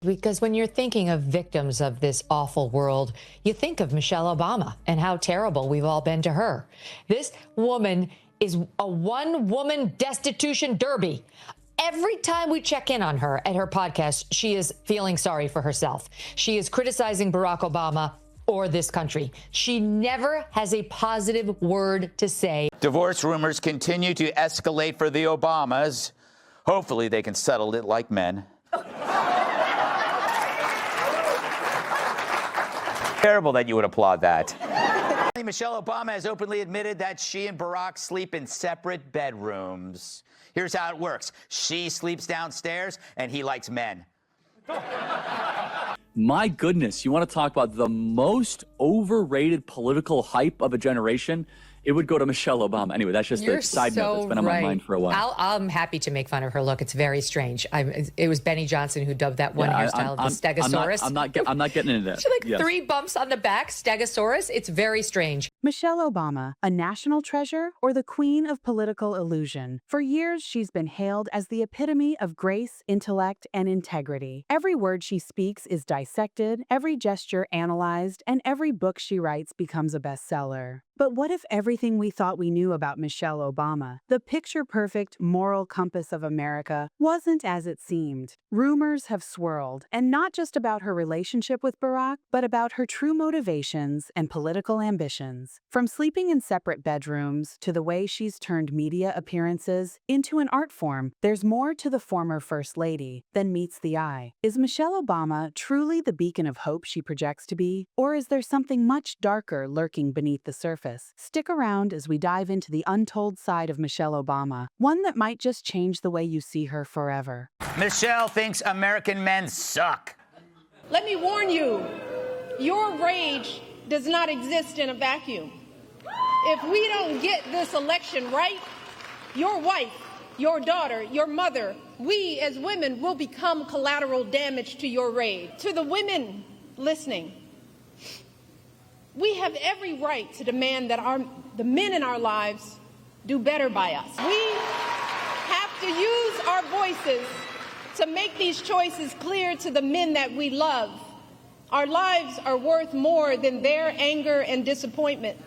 Because when you're thinking of victims of this awful world, you think of Michelle Obama and how terrible we've all been to her. This woman is a one-woman destitution derby. Every time we check in on her at her podcast, she is feeling sorry for herself. She is criticizing Barack Obama or this country. She never has a positive word to say. Divorce rumors continue to escalate for the Obamas. Hopefully they can settle it like men. Terrible that you would applaud that. Michelle Obama has openly admitted that she and Barack sleep in separate bedrooms. Here's how it works. She sleeps downstairs, and he likes men. My goodness, you want to talk about the most overrated political hype of a generation? It would go to Michelle Obama. Anyway, that's just a side note that's been on my mind for a while. I'm happy to make fun of her look. It's very strange. It was Benny Johnson who dubbed that one hairstyle the Stegosaurus. I'm not getting into that. She three bumps on the back, Stegosaurus. It's very strange. Michelle Obama, a national treasure or the queen of political illusion? For years, she's been hailed as the epitome of grace, intellect, and integrity. Every word she speaks is dissected, every gesture analyzed, and every book she writes becomes a bestseller. But what if everything we thought we knew about Michelle Obama, the picture-perfect moral compass of America, wasn't as it seemed? Rumors have swirled, and not just about her relationship with Barack, but about her true motivations and political ambitions. From sleeping in separate bedrooms to the way she's turned media appearances into an art form, there's more to the former First Lady than meets the eye. Is Michelle Obama truly the beacon of hope she projects to be, or is there something much darker lurking beneath the surface? Stick around as we dive into the untold side of Michelle Obama, one that might just change the way you see her forever. Michelle thinks American men suck. Let me warn you, your rage does not exist in a vacuum. If we don't get this election right, your wife, your daughter, your mother, we as women will become collateral damage to your rage. To the women listening, we have every right to demand that the men in our lives do better by us. We have to use our voices to make these choices clear to the men that we love. Our lives are worth more than their anger and disappointment.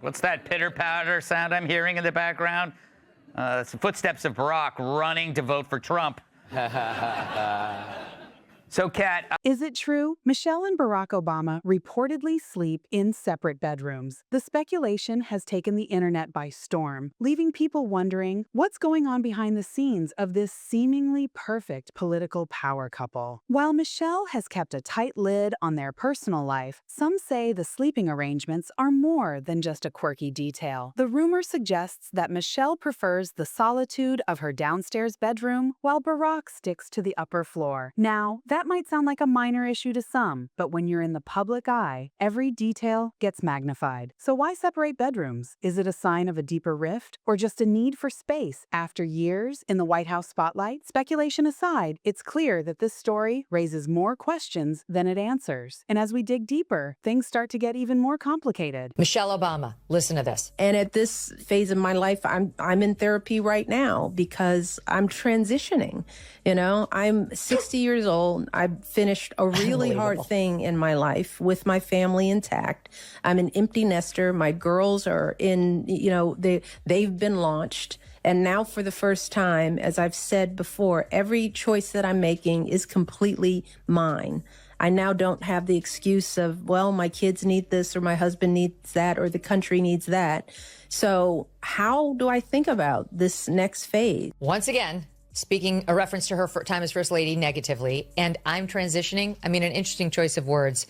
What's that pitter-patter sound I'm hearing in the background? It's the footsteps of Barack running to vote for Trump. So, Kat... Is it true? Michelle and Barack Obama reportedly sleep in separate bedrooms. The speculation has taken the internet by storm, leaving people wondering what's going on behind the scenes of this seemingly perfect political power couple. While Michelle has kept a tight lid on their personal life, some say the sleeping arrangements are more than just a quirky detail. The rumor suggests that Michelle prefers the solitude of her downstairs bedroom, while Barack sticks to the upper floor. Now, that might sound like a minor issue to some, but when you're in the public eye, every detail gets magnified. So why separate bedrooms? Is it a sign of a deeper rift, or just a need for space after years in the White House spotlight? Speculation aside, it's clear that this story raises more questions than it answers. And as we dig deeper, things start to get even more complicated. Michelle Obama, listen to this. And at this phase of my life, I'm in therapy right now because I'm transitioning. You know, I'm 60 years old. I've finished a really hard thing in my life with my family intact. I'm an empty nester. My girls are in, you know, they've been launched. And now for the first time, as I've said before, every choice that I'm making is completely mine. I now don't have the excuse of, well, my kids need this or my husband needs that or the country needs that. So how do I think about this next phase? Once again, speaking a reference to her time as First Lady negatively, and I'm transitioning. I mean, an interesting choice of words,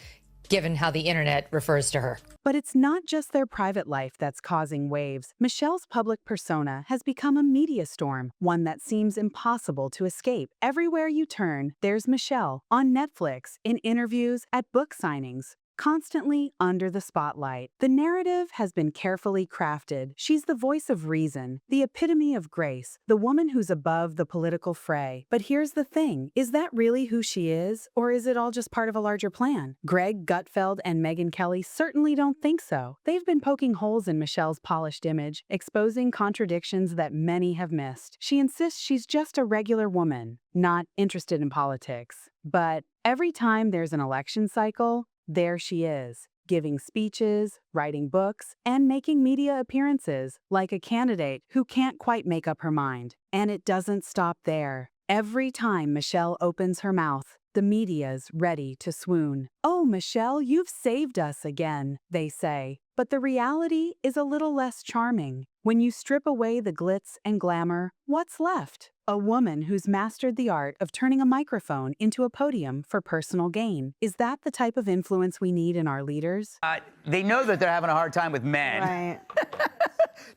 given how the internet refers to her. But it's not just their private life that's causing waves. Michelle's public persona has become a media storm, one that seems impossible to escape. Everywhere you turn, there's Michelle, on Netflix, in interviews, at book signings. constantly under the spotlight. The narrative has been carefully crafted. She's the voice of reason, the epitome of grace, the woman who's above the political fray. But here's the thing, is that really who she is, or is it all just part of a larger plan? Greg Gutfeld and Megyn Kelly certainly don't think so. They've been poking holes in Michelle's polished image, exposing contradictions that many have missed. She insists she's just a regular woman, not interested in politics. But every time there's an election cycle, there she is, giving speeches, writing books, and making media appearances, like a candidate who can't quite make up her mind. And it doesn't stop there. Every time Michelle opens her mouth, the media's ready to swoon. "Oh, Michelle, you've saved us again," they say. But the reality is a little less charming. When you strip away the glitz and glamour, what's left? A woman who's mastered the art of turning a microphone into a podium for personal gain. Is that the type of influence we need in our leaders? They know that they're having a hard time with men. Right.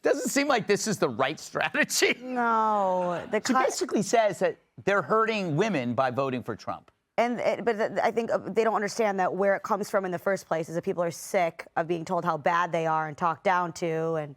Doesn't seem like this is the right strategy. No. She basically says that they're hurting women by voting for Trump. But I think they don't understand that where it comes from in the first place is that people are sick of being told how bad they are and talked down to,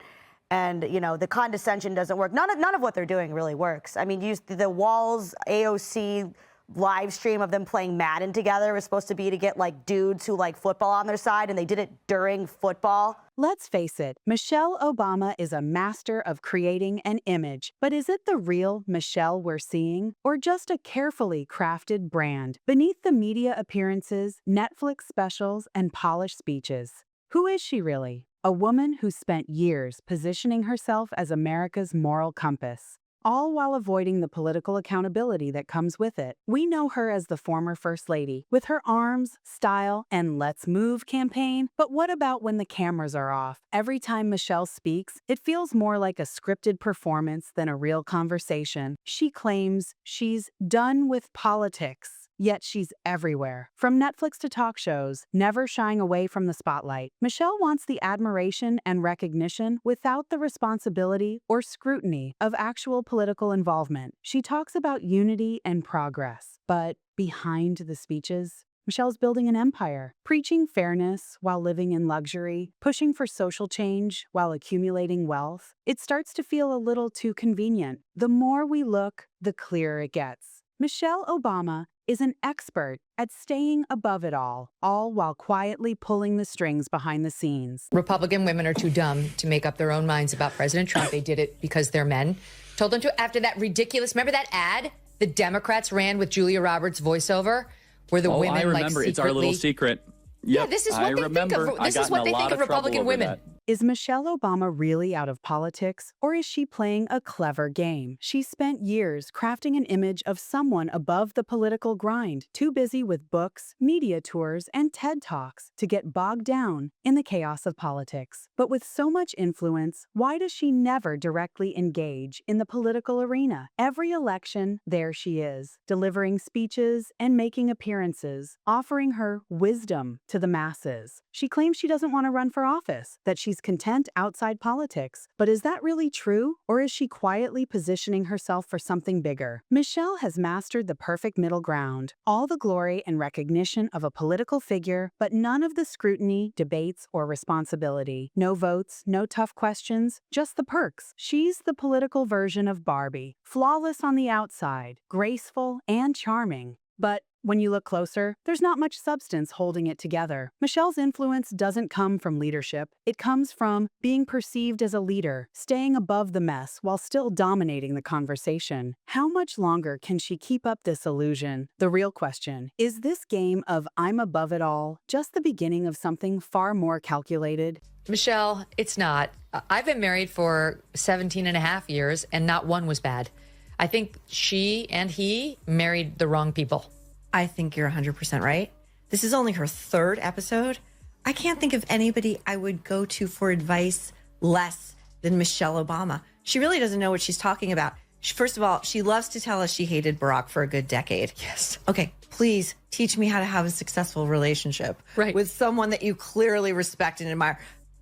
and you know, the condescension doesn't work. None of what they're doing really works. I mean, the Walls AOC live stream of them playing Madden together was supposed to be to get like dudes who like football on their side, and they did it during football. Let's face it, Michelle Obama is a master of creating an image. But is it the real Michelle we're seeing, or just a carefully crafted brand? Beneath the media appearances, Netflix specials, and polished speeches, who is she really? A woman who spent years positioning herself as America's moral compass, all while avoiding the political accountability that comes with it. We know her as the former First Lady, with her arms, style, and Let's Move campaign. But what about when the cameras are off? Every time Michelle speaks, it feels more like a scripted performance than a real conversation. She claims she's done with politics. Yet she's everywhere. From Netflix to talk shows, never shying away from the spotlight. Michelle wants the admiration and recognition without the responsibility or scrutiny of actual political involvement. She talks about unity and progress. But behind the speeches, Michelle's building an empire, preaching fairness while living in luxury, pushing for social change while accumulating wealth. It starts to feel a little too convenient. The more we look, the clearer it gets. Michelle Obama is an expert at staying above it all while quietly pulling the strings behind the scenes. Republican women are too dumb to make up their own minds about President Trump. They did it because they're men. Told them to after that ridiculous, remember that ad the Democrats ran with Julia Roberts voiceover where the women I remember. like secretly... It's our little secret. Yep, yeah, this is what they think of. This is what they think of Republican women. Is Michelle Obama really out of politics, or is she playing a clever game? She spent years crafting an image of someone above the political grind, too busy with books, media tours, and TED Talks to get bogged down in the chaos of politics. But with so much influence, why does she never directly engage in the political arena? Every election, there she is, delivering speeches and making appearances, offering her wisdom to the masses. She claims she doesn't want to run for office, that she's content outside politics. But is that really true? Or is she quietly positioning herself for something bigger? Michelle has mastered the perfect middle ground. All the glory and recognition of a political figure, but none of the scrutiny, debates, or responsibility. No votes, no tough questions, just the perks. She's the political version of Barbie. Flawless on the outside, graceful and charming. But when you look closer, there's not much substance holding it together. Michelle's influence doesn't come from leadership. It comes from being perceived as a leader, staying above the mess while still dominating the conversation. How much longer can she keep up this illusion? The real question, is this game of I'm above it all just the beginning of something far more calculated? Michelle, it's not. I've been married for 17 and a half years, and not one was bad. I think she and he married the wrong people. I think you're 100% right. This is only her third episode. I can't think of anybody I would go to for advice less than Michelle Obama. She really doesn't know what she's talking about. First of all, she loves to tell us she hated Barack for a good decade. Yes. Okay, please teach me how to have a successful relationship with someone that you clearly respect and admire.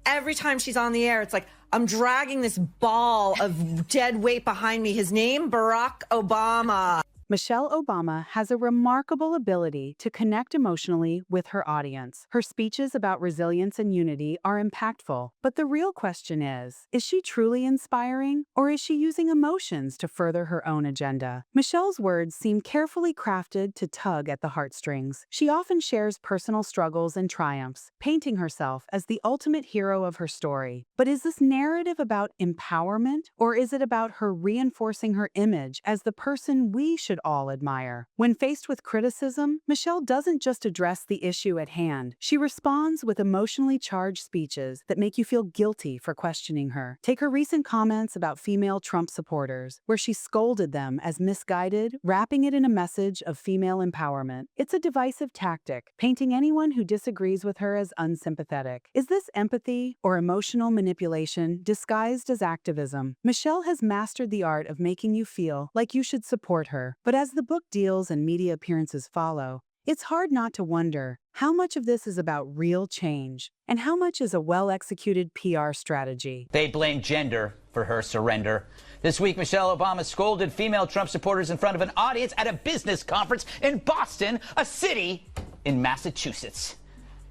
Every time she's on the air, it's like, I'm dragging this ball of dead weight behind me. His name, Barack Obama. Michelle Obama has a remarkable ability to connect emotionally with her audience. Her speeches about resilience and unity are impactful, but the real question is she truly inspiring, or is she using emotions to further her own agenda? Michelle's words seem carefully crafted to tug at the heartstrings. She often shares personal struggles and triumphs, painting herself as the ultimate hero of her story. But is this narrative about empowerment, or is it about her reinforcing her image as the person we should all admire? When faced with criticism, Michelle doesn't just address the issue at hand. She responds with emotionally charged speeches that make you feel guilty for questioning her. Take her recent comments about female Trump supporters, where she scolded them as misguided, wrapping it in a message of female empowerment. It's a divisive tactic, painting anyone who disagrees with her as unsympathetic. Is this empathy or emotional manipulation disguised as activism? Michelle has mastered the art of making you feel like you should support her. But as the book deals and media appearances follow, it's hard not to wonder how much of this is about real change and how much is a well-executed PR strategy. They blame gender for her surrender. This week, Michelle Obama scolded female Trump supporters in front of an audience at a business conference in Boston, a city in Massachusetts.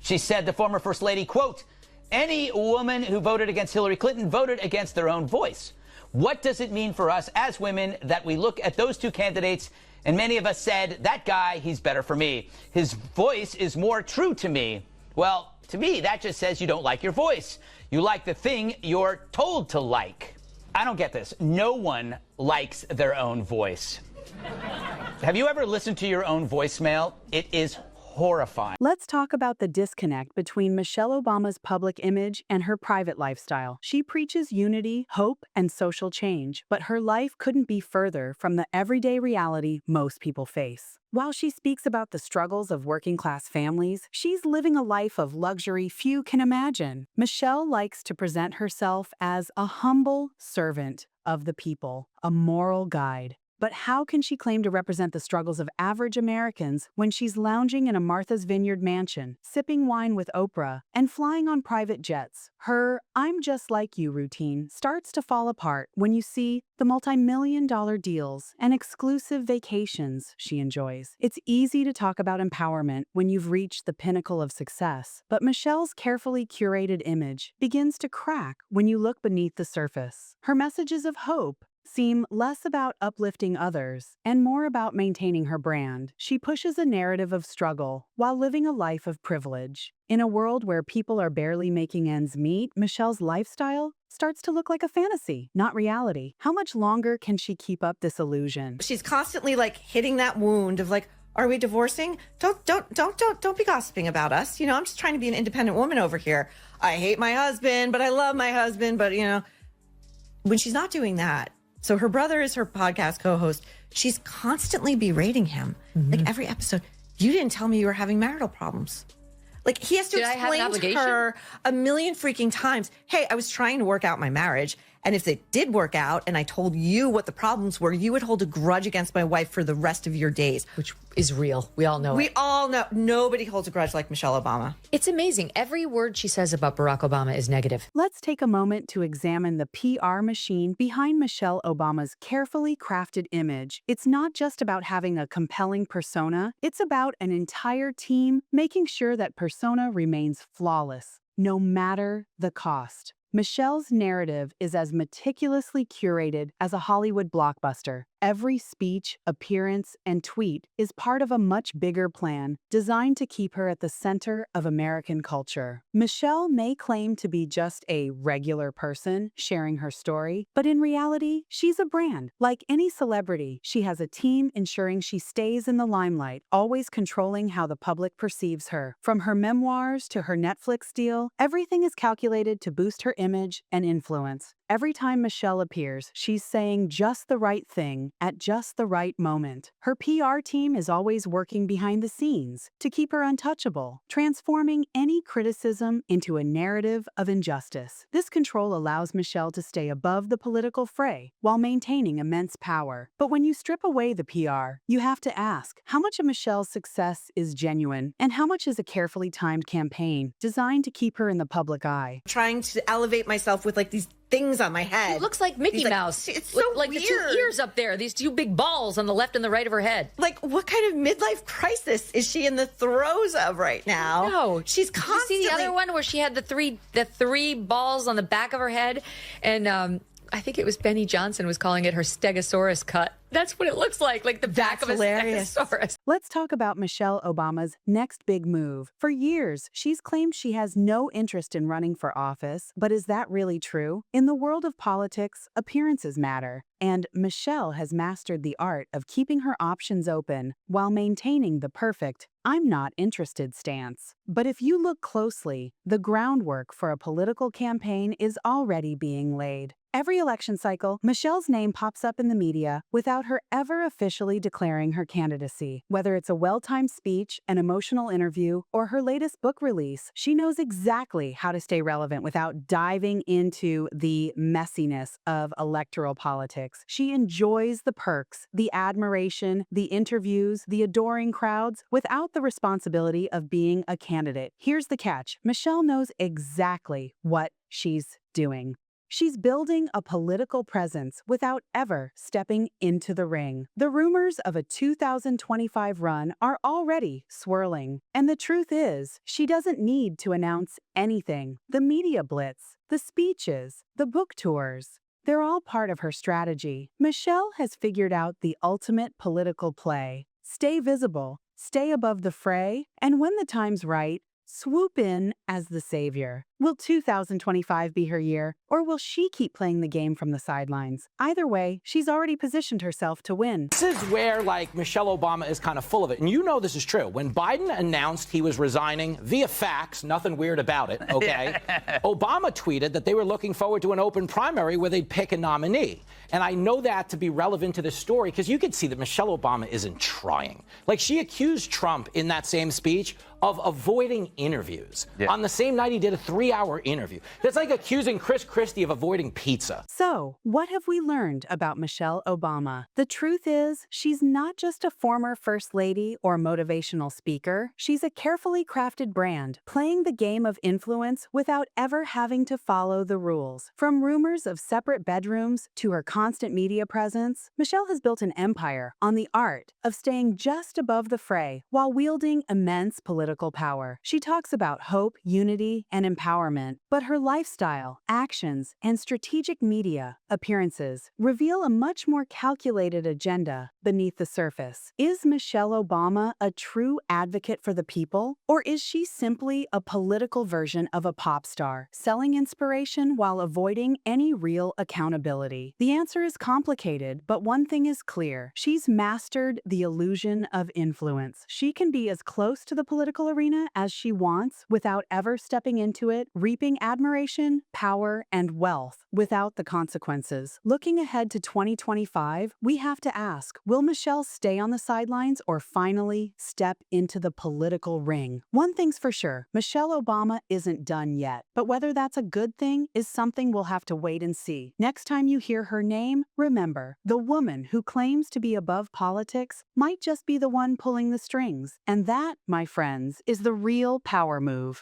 She said the former First Lady, quote, "Any woman who voted against Hillary Clinton voted against their own voice. What does it mean for us as women that we look at those two candidates and many of us said, that guy, he's better for me. His voice is more true to me." Well, to me, that just says you don't like your voice. You like the thing you're told to like. I don't get this. No one likes their own voice. Have you ever listened to your own voicemail? It is horrifying. Let's talk about the disconnect between Michelle Obama's public image and her private lifestyle. She preaches unity, hope, and social change, but her life couldn't be further from the everyday reality most people face. While she speaks about the struggles of working-class families, she's living a life of luxury few can imagine. Michelle likes to present herself as a humble servant of the people, a moral guide. But how can she claim to represent the struggles of average Americans when she's lounging in a Martha's Vineyard mansion, sipping wine with Oprah, and flying on private jets? Her "I'm just like you" routine starts to fall apart when you see the multi-million-dollar deals and exclusive vacations she enjoys. It's easy to talk about empowerment when you've reached the pinnacle of success, but Michelle's carefully curated image begins to crack when you look beneath the surface. Her messages of hope seem less about uplifting others and more about maintaining her brand. She pushes a narrative of struggle while living a life of privilege. In a world where people are barely making ends meet, Michelle's lifestyle starts to look like a fantasy, not reality. How much longer can she keep up this illusion? She's constantly hitting that wound of are we divorcing? Don't be gossiping about us. I'm just trying to be an independent woman over here. I hate my husband, but I love my husband. But when she's not doing that, so her brother is her podcast co-host. She's constantly berating him. Every episode, you didn't tell me you were having marital problems. He has to explain to her a million freaking times, hey, I was trying to work out my marriage. And if it did work out and I told you what the problems were, you would hold a grudge against my wife for the rest of your days. Which is real. We all know We all know. Nobody holds a grudge like Michelle Obama. It's amazing. Every word she says about Barack Obama is negative. Let's take a moment to examine the PR machine behind Michelle Obama's carefully crafted image. It's not just about having a compelling persona. It's about an entire team making sure that persona remains flawless, no matter the cost. Michelle's narrative is as meticulously curated as a Hollywood blockbuster. Every speech, appearance, and tweet is part of a much bigger plan designed to keep her at the center of American culture. Michelle may claim to be just a regular person sharing her story, but in reality, she's a brand. Like any celebrity, she has a team ensuring she stays in the limelight, always controlling how the public perceives her. From her memoirs to her Netflix deal, everything is calculated to boost her image and influence. Every time Michelle appears, she's saying just the right thing at just the right moment. Her PR team is always working behind the scenes to keep her untouchable, transforming any criticism into a narrative of injustice. This control allows Michelle to stay above the political fray while maintaining immense power. But when you strip away the PR, you have to ask, how much of Michelle's success is genuine and how much is a carefully timed campaign designed to keep her in the public eye? Trying to elevate myself with these things on my head. It looks like Mickey Mouse. It's so like weird. The two ears up there, these two big balls on the left and the right of her head. Like, what kind of midlife crisis is she in the throes of right now? No, she's constantly. Did you see the other one where she had the three balls on the back of her head, and I think it was Benny Johnson was calling it her Stegosaurus cut. That's what it looks like the back of a Stegosaurus. Let's talk about Michelle Obama's next big move. For years, she's claimed she has no interest in running for office, but is that really true? In the world of politics, appearances matter, and Michelle has mastered the art of keeping her options open while maintaining the perfect "I'm not interested" stance. But if you look closely, the groundwork for a political campaign is already being laid. Every election cycle, Michelle's name pops up in the media without her ever officially declaring her candidacy. Whether it's a well-timed speech, an emotional interview, or her latest book release, she knows exactly how to stay relevant without diving into the messiness of electoral politics. She enjoys the perks, the admiration, the interviews, the adoring crowds, without the responsibility of being a candidate. Here's the catch. Michelle knows exactly what she's doing. She's building a political presence without ever stepping into the ring. The rumors of a 2025 run are already swirling. And the truth is, she doesn't need to announce anything. The media blitz, the speeches, the book tours, they're all part of her strategy. Michelle has figured out the ultimate political play. Stay visible, stay above the fray, and when the time's right, swoop in as the savior. Will 2025 be her year, or will she keep playing the game from the sidelines? Either way, she's already positioned herself to win. This is where, Michelle Obama is kind of full of it. And you know this is true. When Biden announced he was resigning via fax, nothing weird about it, okay? Obama tweeted that they were looking forward to an open primary where they'd pick a nominee. And I know that to be relevant to this story because you can see that Michelle Obama isn't trying. She accused Trump in that same speech of avoiding interviews. Yeah. On the same night he did a 3-hour interview. That's like accusing Chris Christie of avoiding pizza. So, what have we learned about Michelle Obama? The truth is, she's not just a former first lady or motivational speaker. She's a carefully crafted brand, playing the game of influence without ever having to follow the rules. From rumors of separate bedrooms to her constant media presence, Michelle has built an empire on the art of staying just above the fray while wielding immense political power. She talks about hope, unity, and empowerment, but her lifestyle, actions, and strategic media appearances reveal a much more calculated agenda beneath the surface. Is Michelle Obama a true advocate for the people, or is she simply a political version of a pop star, selling inspiration while avoiding any real accountability? The answer is complicated, but one thing is clear. She's mastered the illusion of influence. She can be as close to the political arena as she wants without ever stepping into it, reaping admiration, power, and wealth without the consequences. Looking ahead to 2025, we have to ask, will Michelle stay on the sidelines or finally step into the political ring? One thing's for sure, Michelle Obama isn't done yet, but whether that's a good thing is something we'll have to wait and see. Next time you hear her name, remember, the woman who claims to be above politics might just be the one pulling the strings. And that, my friends, is the real power move.